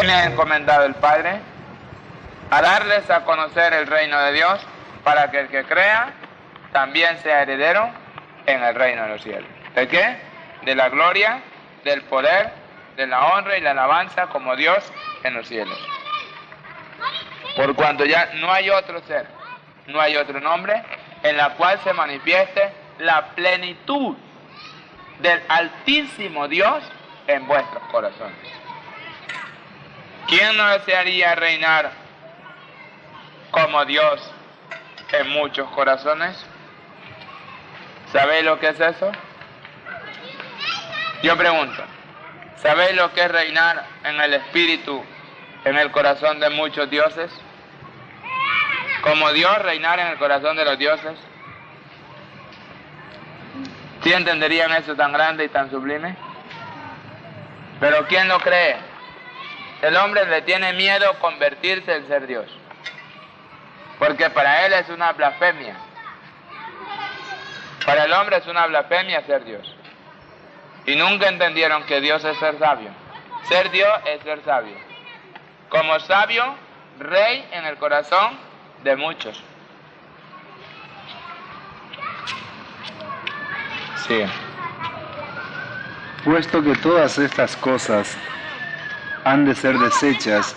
me ha encomendado el Padre a darles a conocer el reino de Dios, para que el que crea también sea heredero en el reino de los cielos. ¿De qué? De la gloria, del poder, de la honra y la alabanza como Dios en los cielos. Por cuanto ya no hay otro ser, no hay otro nombre en la cual se manifieste la plenitud del Altísimo Dios en vuestros corazones. ¿Quién no desearía reinar como Dios en muchos corazones? ¿Sabéis lo que es eso? Yo pregunto, ¿sabéis lo que es reinar en el espíritu, en el corazón de muchos dioses? Como Dios reinar en el corazón de los dioses. ¿Sí entenderían eso tan grande y tan sublime? Pero ¿quién lo cree? El hombre le tiene miedo convertirse en ser Dios, porque para él es una blasfemia. Para el hombre es una blasfemia ser Dios. Y nunca entendieron que Dios es ser sabio. Ser Dios es ser sabio. Como sabio, rey en el corazón de muchos. Sí. Puesto que todas estas cosas han de ser deshechas,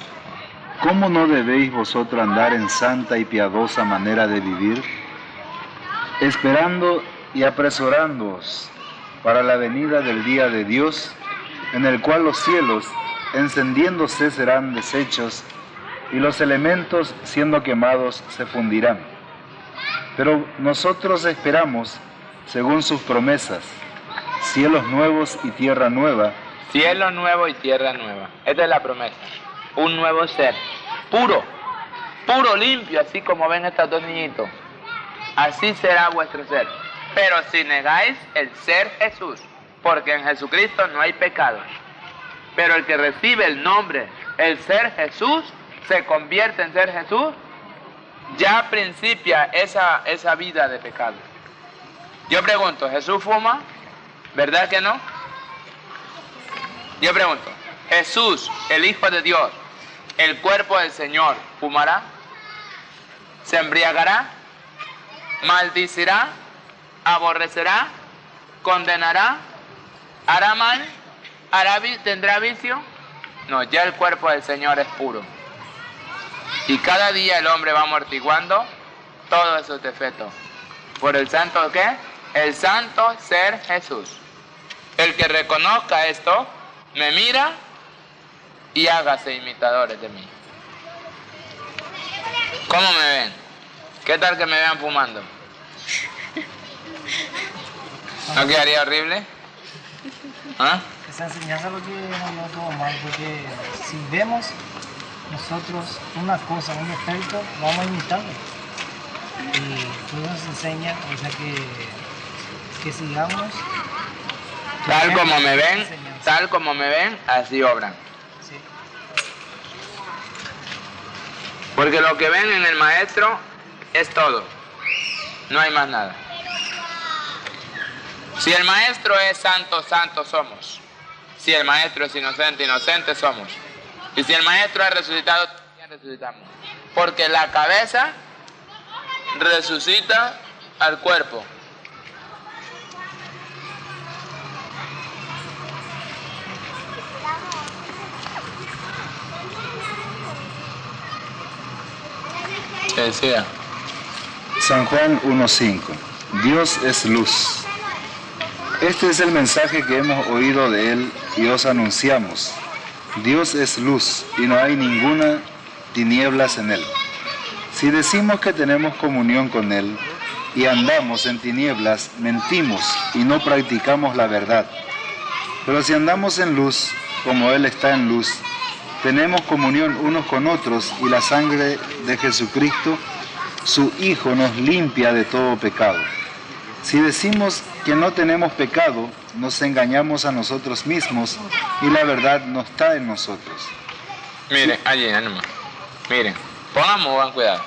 ¿cómo no debéis vosotros andar en santa y piadosa manera de vivir, esperando y apresurándoos para la venida del día de Dios, en el cual los cielos, encendiéndose, serán deshechos, y los elementos, siendo quemados, se fundirán? Pero nosotros esperamos, según sus promesas, cielos nuevos y tierra nueva. Cielo nuevo y tierra nueva. Esta es la promesa. Un nuevo ser, puro, puro, limpio, así como ven estos dos niñitos. Así será vuestro ser. Pero si negáis el ser Jesús, porque en Jesucristo no hay pecado. Pero el que recibe el nombre, el ser Jesús, se convierte en ser Jesús, ya principia esa vida de pecado. Yo pregunto, ¿Jesús fuma? ¿Verdad que no? Yo pregunto, ¿Jesús, el Hijo de Dios, el cuerpo del Señor, fumará? ¿Se embriagará? ¿Maldicirá? ¿Aborrecerá? ¿Condenará? ¿Hará mal? ¿Tendrá vicio? No, ya el cuerpo del Señor es puro. Y cada día el hombre va amortiguando todos esos defectos. ¿Por el santo qué? El santo ser Jesús. El que reconozca esto, me mira y hágase imitadores de mí. ¿Cómo me ven? ¿Qué tal que me vean fumando? ¿No quedaría horrible? ¿Ah? Esa enseñanza es lo que no todo mal, porque si vemos nosotros una cosa, un efecto, vamos a imitarlo. Y todo nos enseña, o sea que sigamos. Tal como me ven, así obran. Sí. Porque lo que ven en el maestro es todo. No hay más nada. Si el maestro es santo, santo somos. Si el maestro es inocente, inocente somos. Y si el maestro ha resucitado, también resucitamos. Porque la cabeza resucita al cuerpo. Decía San Juan 1:5. Dios es luz. Este es el mensaje que hemos oído de Él y os anunciamos. Dios es luz y no hay ninguna tinieblas en Él. Si decimos que tenemos comunión con Él y andamos en tinieblas, mentimos y no practicamos la verdad. Pero si andamos en luz, como Él está en luz, tenemos comunión unos con otros y la sangre de Jesucristo, su Hijo, nos limpia de todo pecado. Si decimos que no tenemos pecado, nos engañamos a nosotros mismos y la verdad no está en nosotros. Miren, allí, nomás. Miren, pongamos buen cuidado.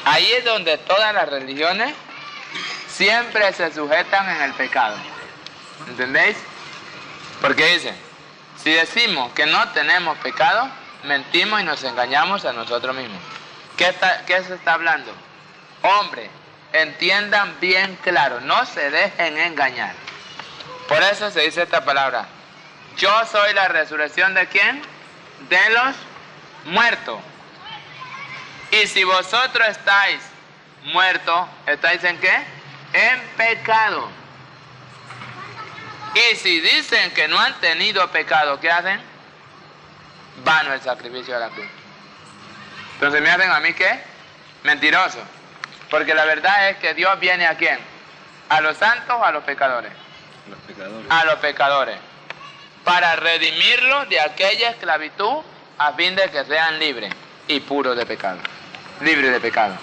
Ahí es donde todas las religiones siempre se sujetan en el pecado. ¿Entendéis? Porque dicen, Si decimos que no tenemos pecado, mentimos y nos engañamos a nosotros mismos. ¿Qué se está hablando? Hombre, entiendan bien claro, no se dejen engañar. Por eso se dice esta palabra. Yo soy la resurrección ¿de quién? De los muertos. Y si vosotros estáis muertos, ¿estáis en qué? En pecado. Y si dicen que no han tenido pecado, ¿qué hacen? Vano el sacrificio de la cruz. Entonces me hacen a mí ¿qué? Mentiroso. Porque la verdad es que Dios viene ¿a quién? ¿A los santos o a los pecadores? Los pecadores. A los pecadores. Para redimirlos de aquella esclavitud a fin de que sean libres y puros de pecado. Libres de pecado.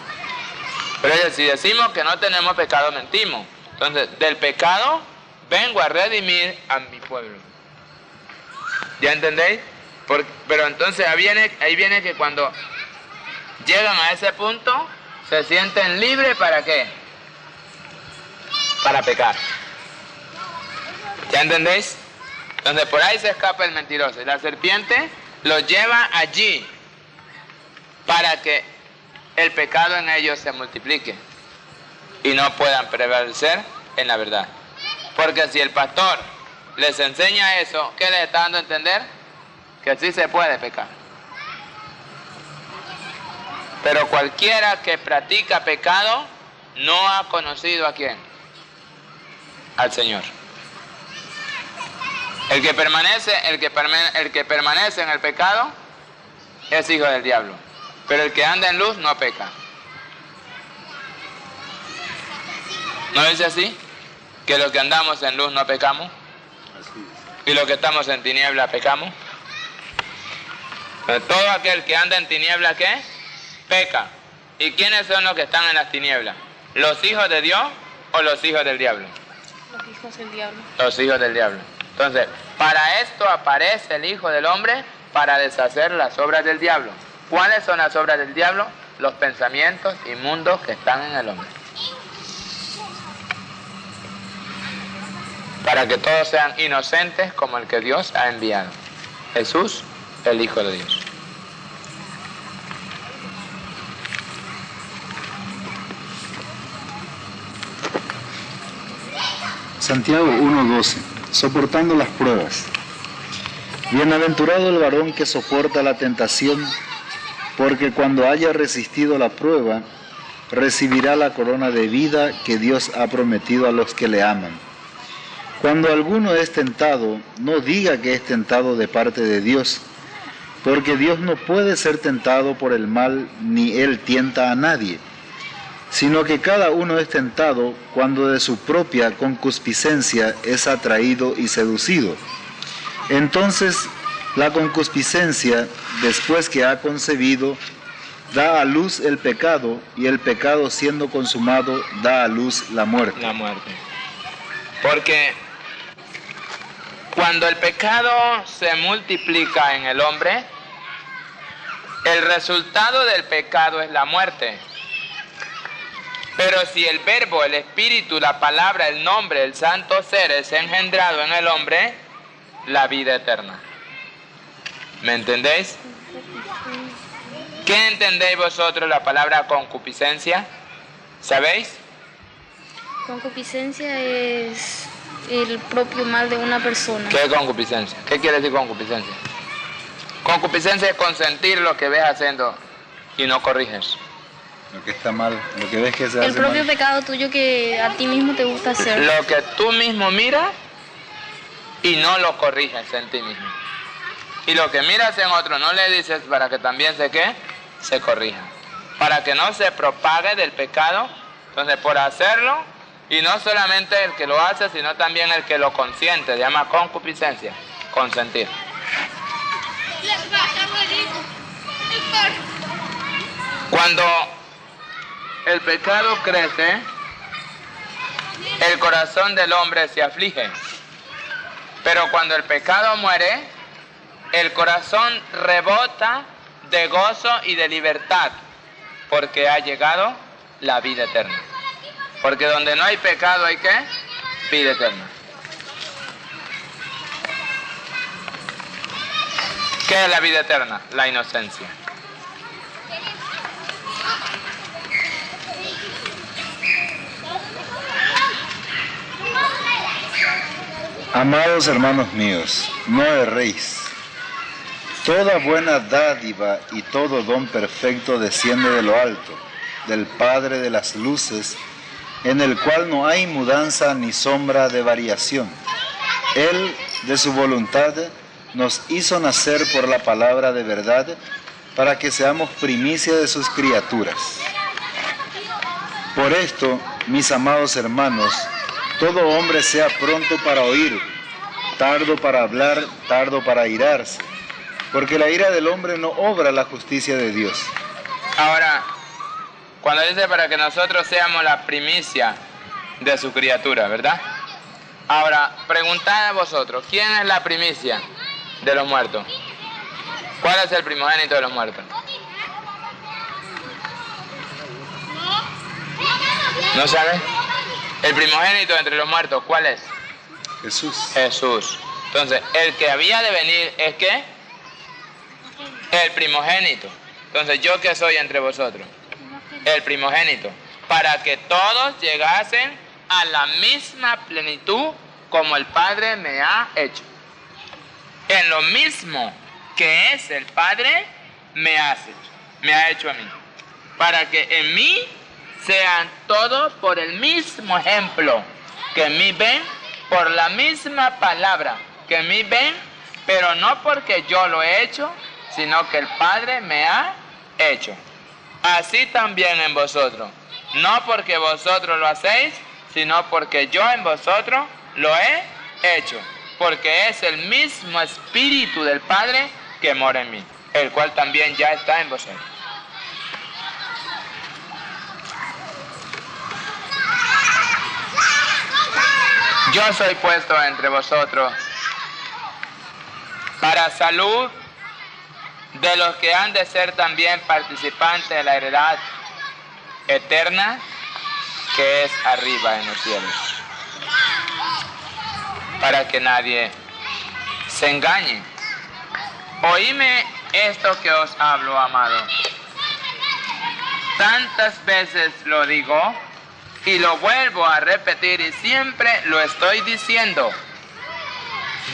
Pero si decimos que no tenemos pecado, mentimos. Entonces, del pecado vengo a redimir a mi pueblo. ¿Ya entendéis? Pero entonces ahí viene que cuando llegan a ese punto, se sienten libres ¿para qué? Para pecar. ¿Ya entendéis? Entonces por ahí se escapa el mentiroso. Y la serpiente los lleva allí para que el pecado en ellos se multiplique y no puedan prevalecer en la verdad. Porque si el pastor les enseña eso, ¿qué les está dando a entender? Que sí se puede pecar. Pero cualquiera que practica pecado no ha conocido ¿a quién? Al Señor. El que permanece en el pecado es hijo del diablo. Pero el que anda en luz no peca. ¿No dice así? Que los que andamos en luz no pecamos. Así Y los que estamos en tiniebla pecamos. Pero todo aquel que anda en tiniebla ¿qué? Peca. ¿Y quiénes son los que están en las tinieblas? ¿Los hijos de Dios o los hijos del diablo? Los hijos del diablo. Los hijos del diablo. Entonces, para esto aparece el Hijo del Hombre, para deshacer las obras del diablo. ¿Cuáles son las obras del diablo? Los pensamientos inmundos que están en el hombre. Para que todos sean inocentes como el que Dios ha enviado. Jesús, el Hijo de Dios. Santiago 1:12. Soportando las pruebas. Bienaventurado el varón que soporta la tentación, porque cuando haya resistido la prueba, recibirá la corona de vida que Dios ha prometido a los que le aman. Cuando alguno es tentado, no diga que es tentado de parte de Dios, porque Dios no puede ser tentado por el mal, ni Él tienta a nadie, sino que cada uno es tentado cuando de su propia concupiscencia es atraído y seducido. Entonces, la concupiscencia, después que ha concebido, da a luz el pecado, y el pecado siendo consumado, da a luz la muerte. La muerte. Porque cuando el pecado se multiplica en el hombre, el resultado del pecado es la muerte. Pero si el verbo, el espíritu, la palabra, el nombre, el santo ser es engendrado en el hombre, la vida eterna. ¿Me entendéis? ¿Qué entendéis vosotros la palabra concupiscencia? ¿Sabéis? Concupiscencia es el propio mal de una persona. ¿Qué es concupiscencia? ¿Qué quiere decir concupiscencia? Concupiscencia es consentir lo que ves haciendo y no corriges. Lo que está mal, lo que ves que se hace El propio mal. pecado tuyo que a ti mismo te gusta hacer. Lo que tú mismo miras y no lo corriges en ti mismo. Y lo que miras en otro no le dices para que también se corrija. Para que no se propague del pecado. Entonces por hacerlo, y no solamente el que lo hace, sino también el que lo consiente, se llama concupiscencia, consentir. Cuando el pecado crece, el corazón del hombre se aflige. Pero cuando el pecado muere, el corazón rebota de gozo y de libertad, porque ha llegado la vida eterna. Porque donde no hay pecado hay ¿qué? Vida eterna. ¿Qué es la vida eterna? La inocencia. Amados hermanos míos, no erréis. Toda buena dádiva y todo don perfecto desciende de lo alto, del Padre de las luces, en el cual no hay mudanza ni sombra de variación. Él, de su voluntad, nos hizo nacer por la palabra de verdad, para que seamos primicia de sus criaturas. Por esto, mis amados hermanos, todo hombre sea pronto para oír, tardo para hablar, tardo para airarse, porque la ira del hombre no obra la justicia de Dios. Ahora, cuando dice para que nosotros seamos la primicia de su criatura, ¿verdad? Ahora, preguntad a vosotros, ¿quién es la primicia de los muertos? ¿Cuál es el primogénito de los muertos? ¿No sabe? El primogénito entre los muertos, ¿cuál es? Jesús. Jesús. Entonces, el que había de venir es ¿qué? El primogénito. Entonces, ¿yo qué soy entre vosotros? El primogénito. Para que todos llegasen a la misma plenitud como el Padre me ha hecho. En lo mismo que es el Padre, me ha hecho a mí. Para que en mí sean todos por el mismo ejemplo que en mí ven, por la misma palabra que en mí ven, pero no porque yo lo he hecho, sino que el Padre me ha hecho. Así también en vosotros, no porque vosotros lo hacéis, sino porque yo en vosotros lo he hecho, porque es el mismo Espíritu del Padre que mora en mí, el cual también ya está en vosotros. Yo soy puesto entre vosotros para salud de los que han de ser también participantes de la heredad eterna que es arriba en los cielos, para que nadie se engañe. Oíme esto que os hablo, amado. Tantas veces lo digo y lo vuelvo a repetir y siempre lo estoy diciendo.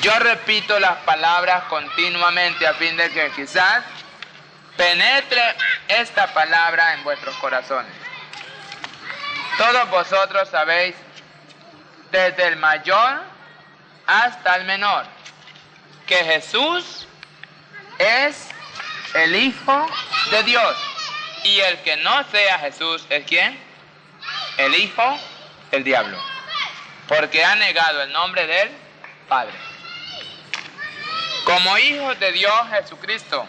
Yo repito las palabras continuamente a fin de que quizás penetre esta palabra en vuestros corazones. Todos vosotros sabéis, desde el mayor hasta el menor, que Jesús es el Hijo de Dios. Y el que no sea Jesús, ¿es quién? El hijo del diablo, porque ha negado el nombre del Padre. Como hijo de Dios Jesucristo,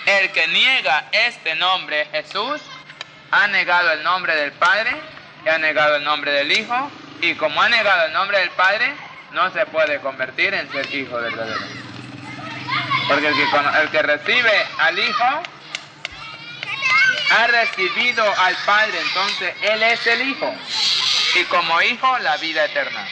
el que niega este nombre Jesús, ha negado el nombre del Padre, y ha negado el nombre del Hijo, y como ha negado el nombre del Padre, no se puede convertir en ser hijo verdadero. Porque el que recibe al Hijo, ha recibido al Padre, entonces Él es el Hijo, y como Hijo la vida eterna.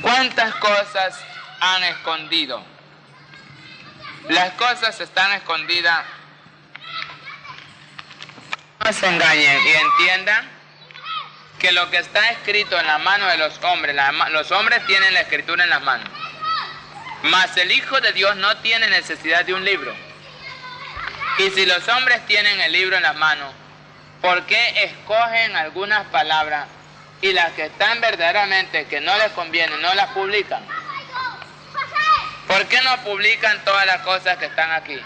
¿Cuántas cosas han escondido? Las cosas están escondidas. No se engañen y entiendan que lo que está escrito en la mano de los hombres, los hombres tienen la escritura en las manos. Mas el Hijo de Dios no tiene necesidad de un libro. Y si los hombres tienen el libro en las manos, ¿por qué escogen algunas palabras y las que están verdaderamente que no les convienen, no las publican? ¿Por qué no publican todas las cosas que están aquí?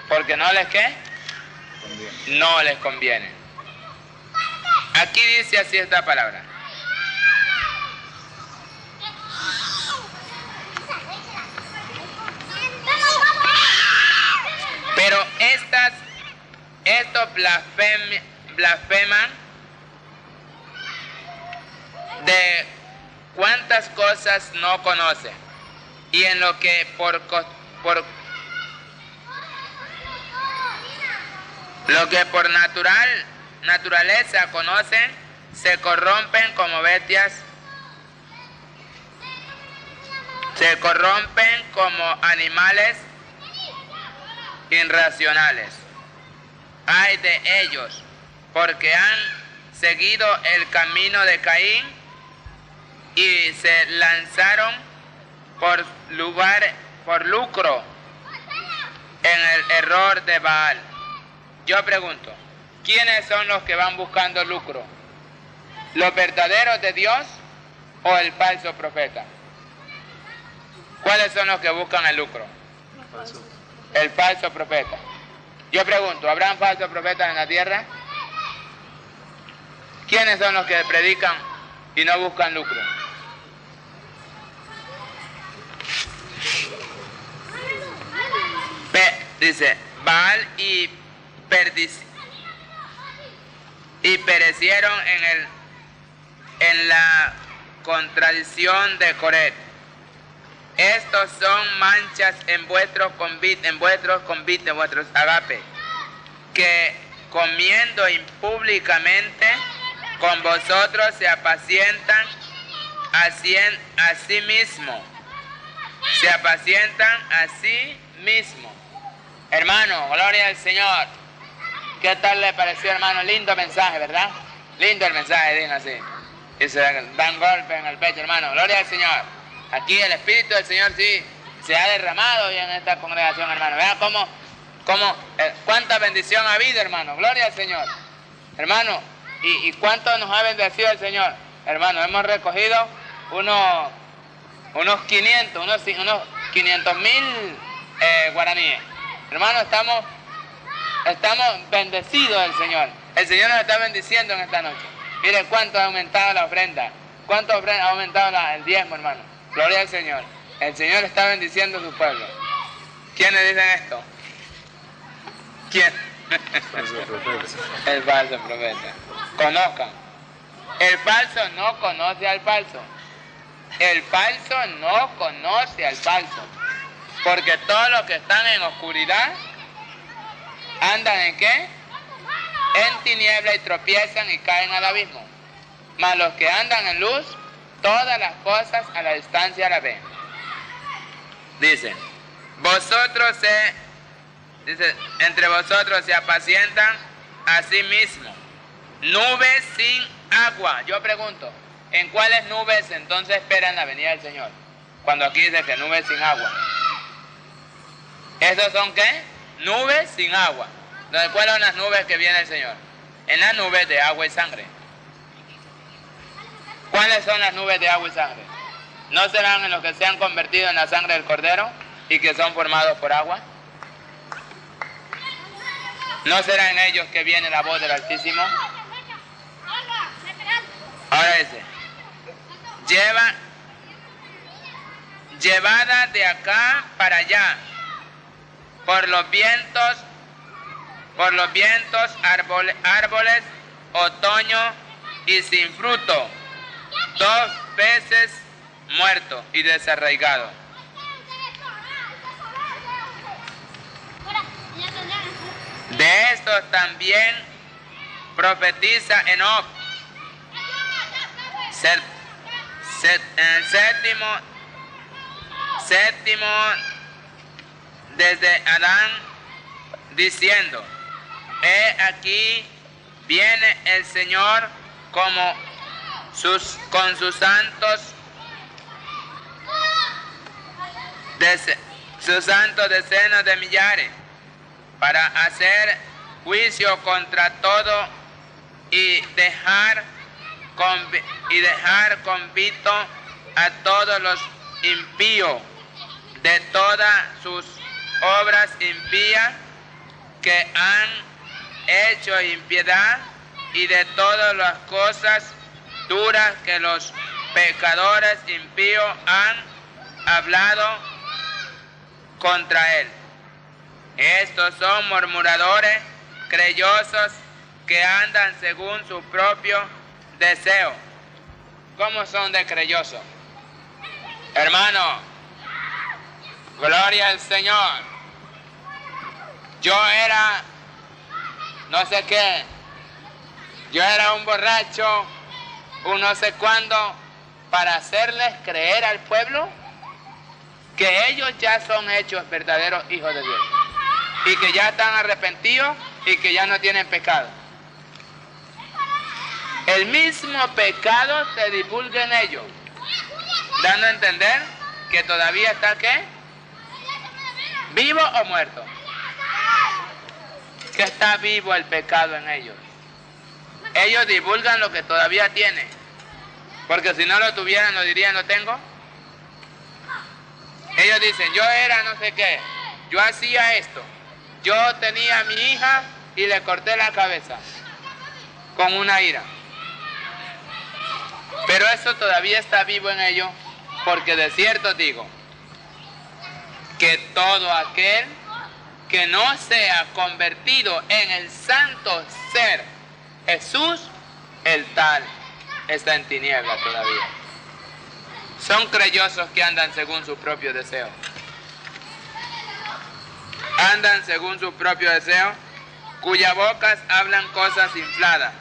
Porque no les ¿qué? No les conviene. Aquí dice así esta palabra. Pero estos blasfeman de cuántas cosas no conocen, y en lo que por naturaleza conocen, se corrompen como bestias Se corrompen como animales irracionales. Ay de ellos, porque han seguido el camino de Caín y se lanzaron por lucro en el error de Baal. Yo pregunto, ¿quiénes son los que van buscando lucro? ¿Los verdaderos de Dios o el falso profeta? ¿Cuáles son los que buscan el lucro? El falso profeta. Yo pregunto, ¿habrán falsos profetas en la tierra? ¿Quiénes son los que predican y no buscan lucro? Dice, Baal y perecieron en la contradicción de Coret. Estos son manchas en vuestros convites, en vuestros agape, que comiendo impúblicamente con vosotros se apacientan a sí mismo. Se apacientan a sí mismo. Hermano, gloria al Señor. ¿Qué tal le pareció, hermano? Lindo mensaje, ¿verdad? Lindo el mensaje, digan así. Y se dan golpe en el pecho, hermano. Gloria al Señor. Aquí el Espíritu del Señor sí se ha derramado hoy en esta congregación, hermano. Vean cuánta bendición ha habido, hermano. Gloria al Señor. Hermano, ¿y cuánto nos ha bendecido el Señor? Hermano, hemos recogido unos 500,000 guaraníes. Hermano, estamos bendecidos del Señor. El Señor nos está bendiciendo en esta noche. Mire cuánto ha aumentado la ofrenda. Cuánto ha aumentado el diezmo, hermano. Gloria al Señor. El Señor está bendiciendo a su pueblo. ¿Quiénes dicen esto? ¿Quién? El falso profeta. Conozcan. El falso no conoce al falso. El falso no conoce al falso. Porque todos los que están en oscuridad andan ¿en qué? En tiniebla y tropiezan y caen al abismo. Mas los que andan en luz, todas las cosas a la distancia las ven. Dice, entre vosotros se apacientan a sí mismos. Nubes sin agua. Yo pregunto, ¿en cuáles nubes entonces esperan la venida del Señor? Cuando aquí dice que nubes sin agua. ¿Esos son qué? Nubes sin agua. ¿Cuáles son las nubes que viene el Señor? En las nubes de agua y sangre. ¿Cuáles son las nubes de agua y sangre? ¿No serán en los que se han convertido en la sangre del Cordero y que son formados por agua? ¿No será en ellos que viene la voz del Altísimo? Ahora dice, llevada de acá para allá, por los vientos árboles, otoño y sin fruto, 2 veces muerto y desarraigado. De estos también profetiza Enoc, en el séptimo desde Adán, diciendo, he aquí viene el Señor con sus santos decenas de millares, para hacer juicio contra todo y dejar convicto a todos los impíos de todas sus obras impías que han hecho impiedad y de todas las cosas duras que los pecadores impíos han hablado contra él. Estos son murmuradores, creyosos, que andan según su propio deseo. ¿Cómo son de creyosos? Hermano, gloria al Señor. Yo era, no sé qué, yo era un borracho, un no sé cuándo, para hacerles creer al pueblo. que ellos ya son hechos verdaderos hijos de Dios y que ya están arrepentidos y que ya no tienen pecado. El mismo pecado se divulga en ellos, dando a entender que todavía está, ¿qué? ¿Vivo o muerto? Que está vivo el pecado en ellos. Ellos divulgan lo que todavía tienen, porque si no lo tuvieran, lo dirían, ¿lo tengo? Ellos dicen, yo era no sé qué, yo hacía esto, yo tenía a mi hija y le corté la cabeza con una ira. Pero eso todavía está vivo en ellos, porque de cierto digo, que todo aquel que no sea convertido en el santo ser Jesús, el tal está en tinieblas todavía. Son creyosos que andan según su propio deseo. Andan según su propio deseo, cuyas bocas hablan cosas infladas.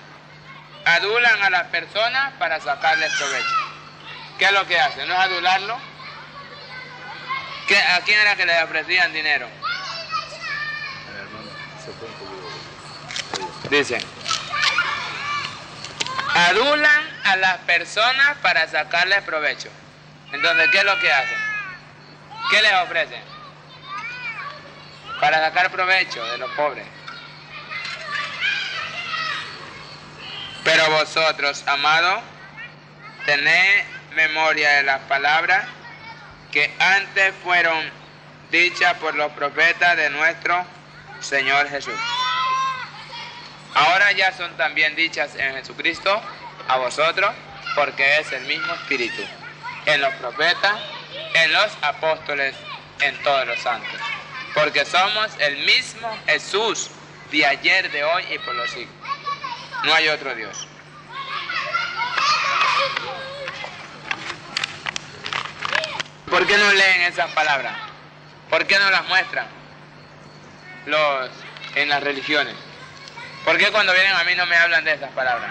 Adulan a las personas para sacarles provecho. ¿Qué es lo que hacen? ¿No es adularlo? ¿A quién era que le ofrecían dinero? Dicen, adulan a las personas para sacarles provecho. Entonces, ¿qué es lo que hacen? ¿Qué les ofrecen? Para sacar provecho de los pobres. Pero vosotros, amados, tened memoria de las palabras que antes fueron dichas por los profetas de nuestro Señor Jesús. Ahora ya son también dichas en Jesucristo a vosotros, porque es el mismo Espíritu, en los profetas, en los apóstoles, en todos los santos. Porque somos el mismo Jesús de ayer, de hoy y por los siglos. No hay otro Dios. ¿Por qué no leen esas palabras? ¿Por qué no las muestran en las religiones? ¿Por qué cuando vienen a mí no me hablan de esas palabras?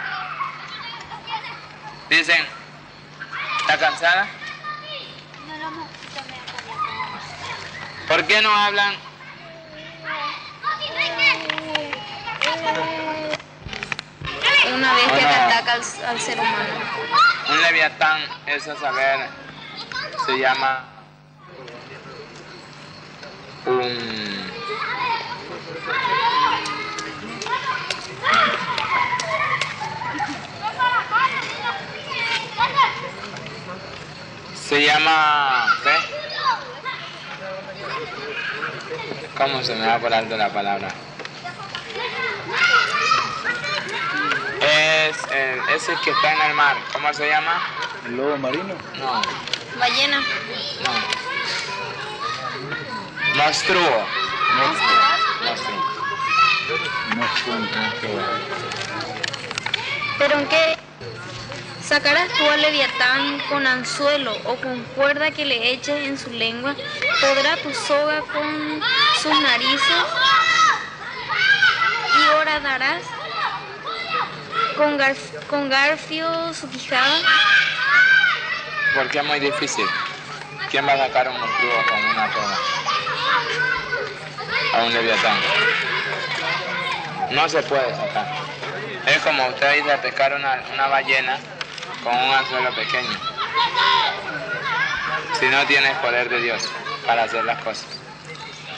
Dicen, ¿está cansada? ¿Por qué no hablan? Una vez que te ataca al ser humano. Un leviatán, eso saber, se llama ¿qué? ¿Cómo se me va por alto la palabra? Es ese que está en el mar, ¿cómo se llama? ¿El lobo marino? No, Ballena. no. Monstruo. ¿Pero en qué? ¿Sacarás tú al leviatán con anzuelo o con cuerda que le eches en su lengua? ¿Podrá tu soga con sus narices? ¿Y horadarás con garfio su quijada? Porque es muy difícil. ¿Quién va a sacar un monstruo con una toga? A un leviatán. No se puede sacar. Es como usted dice pescar una ballena con un anzuelo pequeño. Si no tienes poder de Dios para hacer las cosas.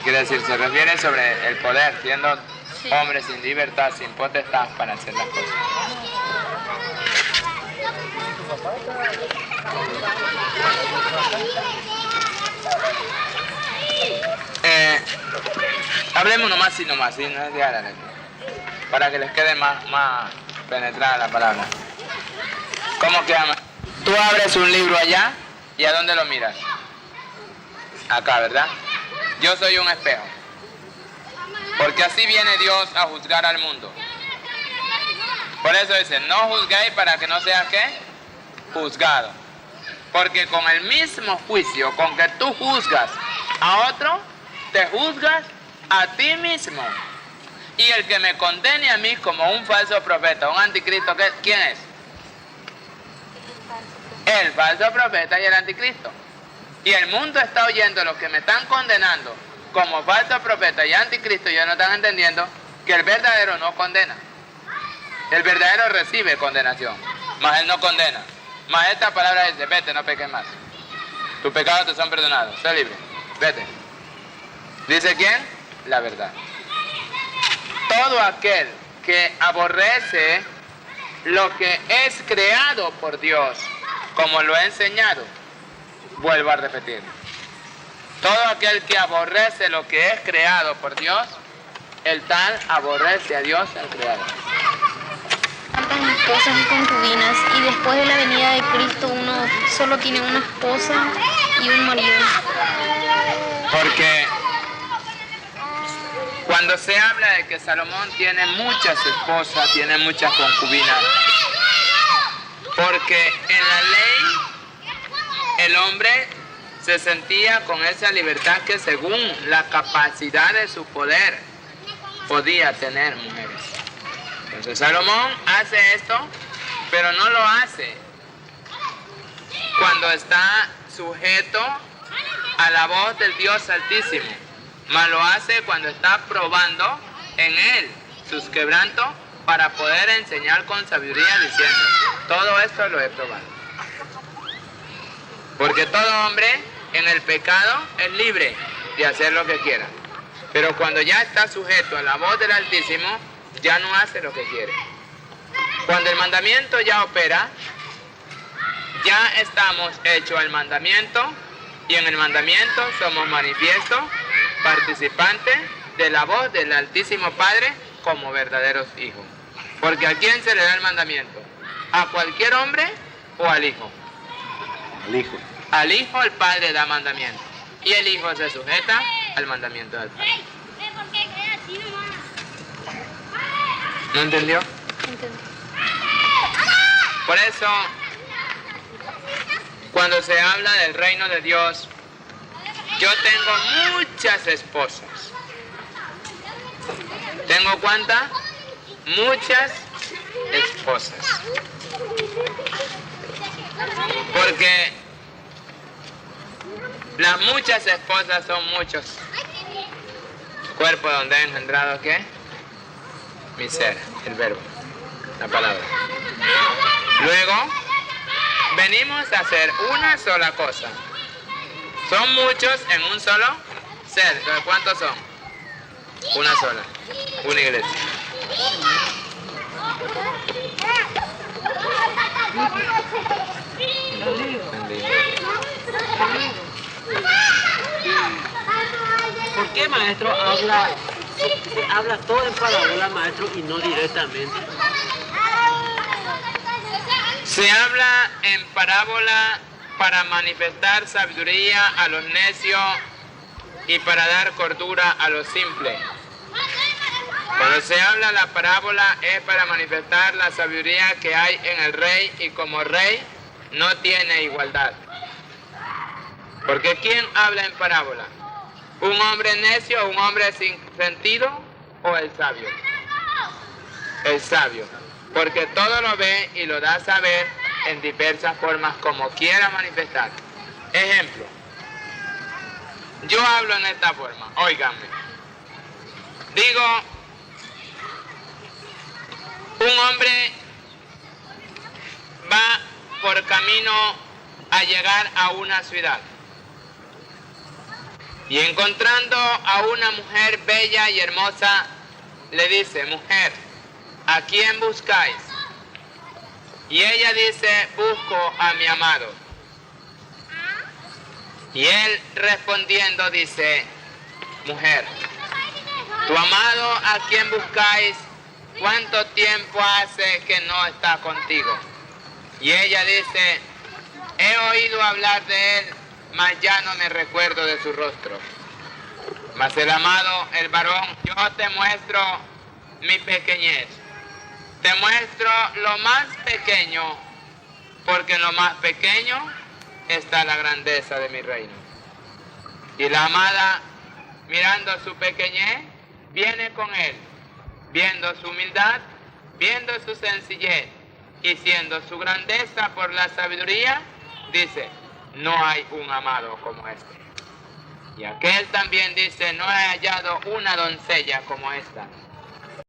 Quiere decir, se refiere sobre el poder, siendo hombre sin libertad, sin potestad para hacer las cosas. Hablemos nomás y nomás, ¿sí? No es de árabe, para que les quede más penetrada la palabra. ¿Cómo queda más? Tú abres un libro allá y ¿a dónde lo miras? Acá, ¿verdad? Yo soy un espejo. Porque así viene Dios a juzgar al mundo. Por eso dice, no juzguéis para que no seas ¿qué? Juzgado. Porque con el mismo juicio con que tú juzgas a otro, te juzgas a ti mismo. Y el que me condene a mí como un falso profeta, un anticristo, ¿quién es? El falso profeta y el anticristo. y el mundo está oyendo los que me están condenando como falso profeta y anticristo, y ellos no están entendiendo que el verdadero no condena. El verdadero recibe condenación, mas él no condena. Mas esta palabra dice, vete, no peques más. Tus pecados te son perdonados, sé libre, vete. ¿Dice quién? La verdad. Todo aquel que aborrece lo que es creado por Dios, como lo he enseñado, vuelvo a repetir. Todo aquel que aborrece lo que es creado por Dios, el tal aborrece a Dios, el creador. Tantas esposas y concubinas, y después de la venida de Cristo uno solo tiene una esposa y un marido. Porque cuando se habla de que Salomón tiene muchas esposas, tiene muchas concubinas, porque en la ley el hombre se sentía con esa libertad que según la capacidad de su poder podía tener mujeres. Entonces Salomón hace esto, pero no lo hace cuando está sujeto a la voz del Dios Altísimo, mas lo hace cuando está probando en él sus quebrantos para poder enseñar con sabiduría diciendo, todo esto lo he probado. Porque todo hombre en el pecado es libre de hacer lo que quiera, pero cuando ya está sujeto a la voz del Altísimo, ya no hace lo que quiere. Cuando el mandamiento ya opera, ya estamos hechos al mandamiento, y en el mandamiento somos manifiestos, participantes de la voz del Altísimo Padre como verdaderos hijos. Porque ¿a quién se le da el mandamiento? ¿A cualquier hombre o al Hijo? Al Hijo. Al Hijo el Padre da mandamiento, y el Hijo se sujeta al mandamiento del Padre. ¿No entendió? Entendí. Por eso, cuando se habla del reino de Dios, yo tengo muchas esposas. ¿Tengo cuántas? Muchas esposas. Porque las muchas esposas son muchos cuerpos donde he engendrado, ¿qué? Mi ser, el verbo, la palabra. Luego, venimos a hacer una sola cosa. Son muchos en un solo ser. Entonces, ¿cuántos son? Una sola, una iglesia. ¿Por qué, maestro, habla todo en parábola, maestro, y no directamente? Se habla en parábola para manifestar sabiduría a los necios y para dar cordura a los simples. Cuando se habla la parábola es para manifestar la sabiduría que hay en el rey, y como rey no tiene igualdad. Porque ¿quién habla en parábola? ¿Un hombre necio, un hombre sin sentido o el sabio? El sabio. Porque todo lo ve y lo da a saber en diversas formas como quiera manifestar. Ejemplo. Yo hablo en esta forma, óiganme. Digo, un hombre va por camino a llegar a una ciudad. Y encontrando a una mujer bella y hermosa, le dice, mujer, ¿a quién buscáis? Y ella dice, busco a mi amado. Y él respondiendo dice, mujer, tu amado a quien buscáis, ¿cuánto tiempo hace que no está contigo? Y ella dice, he oído hablar de él, mas ya no me recuerdo de su rostro. Mas el amado, el varón, yo te muestro mi pequeñez. Te muestro lo más pequeño, porque en lo más pequeño está la grandeza de mi reino. Y la amada, mirando su pequeñez, viene con él, viendo su humildad, viendo su sencillez, y siendo su grandeza por la sabiduría, dice, no hay un amado como este. Y aquel también dice, no he hallado una doncella como esta.